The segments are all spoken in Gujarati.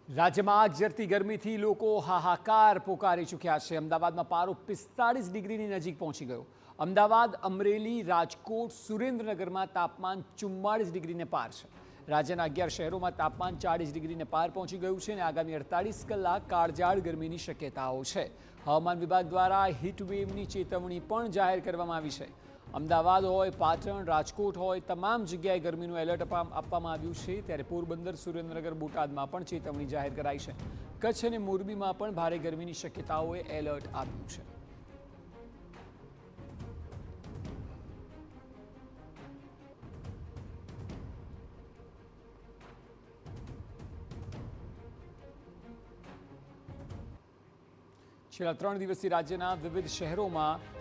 રાજ્યમાં આગ ઝરતી ગરમીથી લોકો હાહાકાર પોકારી ચૂક્યા છે। અમદાવાદમાં પારો 45 ડિગ્રીની નજીક પહોંચી ગયો। અમદાવાદ, અમરેલી, રાજકોટ, સુરેન્દ્રનગરમાં તાપમાન 44 ડિગ્રીને પાર છે। રાજ્યના 11 શહેરોમાં તાપમાન 40 ડિગ્રીને પાર પહોંચી ગયું છે અને આગામી 48 કલાક કાળઝાળ ગરમીની શક્યતાઓ છે। હવામાન વિભાગ દ્વારા હીટવેવની ચેતવણી પણ જાહેર કરવામાં આવી છે। અમદાવાદ હોય, પાટણ, રાજકોટ હોય, તમામ જગ્યાએ ગરમીનું એલર્ટ આપવામાં આવ્યું છે। ત્યારે પોરબંદર, સુરેન્દ્રનગર, બોટાદમાં પણ ચેતવણી જાહેર કરાઈ છે। કચ્છ અને મોરબીમાં પણ ભારે ગરમીની શક્યતાઓએ એલર્ટ આપ્યું છે। છેલ્લા 3 દિવસથી રાજ્યના વિવિધ શહેરોમાં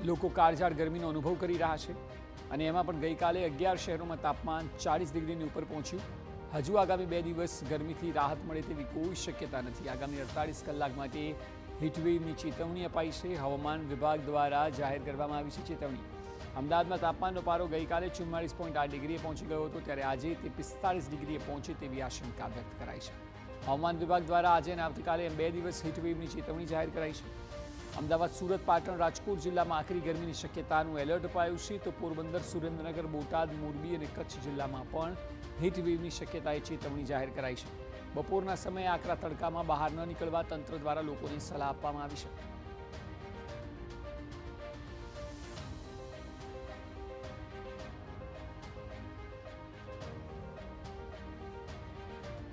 લોકો કાળઝાળ ગરમીનો અનુભવ કરી રહ્યા છે અને એમાં પણ ગઈકાલે 11 શહેરોમાં તાપમાન 40 ડિગ્રીની ઉપર પહોંચ્યું। હજુ આગામી 2 દિવસ ગરમીથી રાહત મળે તેવી કોઈ શક્યતા નથી। આગામી 48 કલાક માટે હીટવેવની ચેતવણી અપાઈ છે। હવામાન વિભાગ દ્વારા જાહેર કરવામાં આવી છે ચેતવણી। અમદાવાદમાં તાપમાનનો પારો ગઈકાલે 44.8 ડિગ્રીએ પહોંચી ગયો હતો, ત્યારે આજે તે 45 ડિગ્રીએ પહોંચે તેવી આશંકા વ્યક્ત કરાઈ છે। હવામાન વિભાગ દ્વારા આજે અને આવતીકાલે 2 દિવસ હીટવેવની ચેતવણી જાહેર કરાઈ છે। અમદાવાદ, સુરત, પાટણ, રાજકોટ જિલ્લામાં આકરી ગરમીની શક્યતાનું એલર્ટ અપાયું છે, તો પોરબંદર, સુરેન્દ્રનગર, બોટાદ, મોરબી અને કચ્છ જિલ્લામાં પણ હીટવેવની શક્યતાએ ચેતવણી જાહેર કરાઈ છે। બપોરના સમયે આકરા તડકામાં બહાર ન નીકળવા તંત્ર દ્વારા લોકોને સલાહ આપવામાં આવી છે।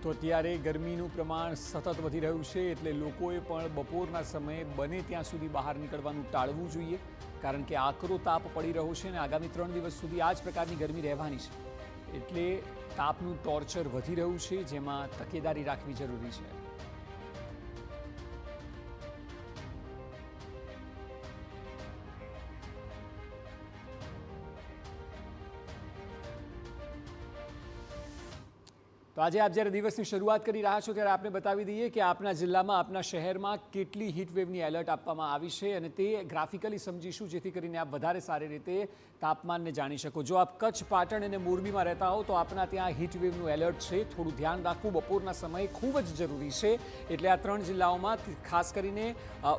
તો અત્યારે ગરમીનું પ્રમાણ સતત વધી રહ્યું છે, એટલે લોકોએ પણ બપોરના સમયે બને ત્યાં સુધી બહાર નીકળવાનું ટાળવું જોઈએ, કારણ કે આકરો તાપ પડી રહ્યો છે અને આગામી 3 દિવસ સુધી આ જ પ્રકારની ગરમી રહેવાની છે। એટલે તાપનું ટોર્ચર વધી રહ્યું છે, જેમાં તકેદારી રાખવી જરૂરી છે। તો આજે આપ જ્યારે દિવસની શરૂઆત કરી રહ્યા છો ત્યારે આપને બતાવી દઈએ કે આપના જિલ્લામાં, આપના શહેરમાં કેટલી હીટવેવની એલર્ટ આપવામાં આવી છે અને તે ગ્રાફિકલી સમજીશું, જેથી કરીને આપ વધારે સારી રીતે તાપમાનને જાણી શકો। જો આપ કચ્છ, પાટણ અને મોરબીમાં રહેતા હો તો આપના ત્યાં હીટવેવનું એલર્ટ છે। થોડું ધ્યાન રાખવું બપોરના સમયે ખૂબ જ જરૂરી છે। એટલે આ 3 જિલ્લાઓમાં ખાસ કરીને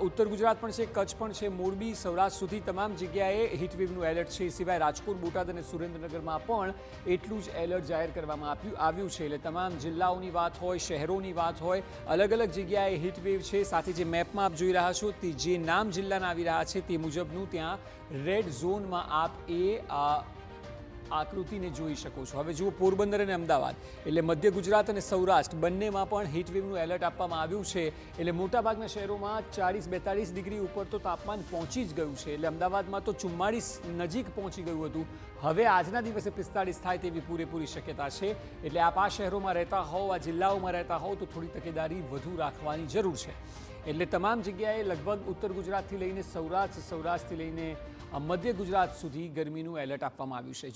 ઉત્તર ગુજરાત પણ છે, કચ્છ પણ છે, મોરબી, સૌરાષ્ટ્ર સુધી તમામ જગ્યાએ હીટવેવનું એલર્ટ છે। એ સિવાય રાજકોટ, બોટાદ અને સુરેન્દ્રનગરમાં પણ એટલું જ એલર્ટ જાહેર કરવામાં આવ્યું છે। એટલે તમામ જિલ્લાઓની વાત હોય, શહેરોની વાત હોય, અલગ અલગ જગ્યાએ હીટવેવ છે। સાથે જે મેપમાં આપ જોઈ રહ્યા છો તે જે નામ જિલ્લાના આવી રહ્યા છે તે મુજબનું ત્યાં રેડ ઝોનમાં આપ એ આકૃતિને જોઈ શકો છો। હવે જુઓ, પોરબંદર અને અમદાવાદ એટલે મધ્ય ગુજરાત અને સૌરાષ્ટ્ર બંનેમાં પણ હીટવેવનું એલર્ટ આપવામાં આવ્યું છે। એટલે મોટાભાગના શહેરોમાં 40-42 ડિગ્રી ઉપર તો તાપમાન પહોંચી જ ગયું છે। એટલે અમદાવાદમાં તો 44 નજીક પહોંચી ગયું હતું। હવે આજના દિવસે 45 થાય તેવી પૂરેપૂરી શક્યતા છે। એટલે આપ આ શહેરોમાં રહેતા હોવ, આ જિલ્લાઓમાં રહેતા હોવ તો થોડી તકેદારી વધુ રાખવાની જરૂર છે। એટલે તમામ જગ્યાએ લગભગ ઉત્તર ગુજરાતથી લઈને સૌરાષ્ટ્રથી લઈને મધ્ય ગુજરાત સુધી ગરમીનું એલર્ટ આપવામાં આવ્યું છે।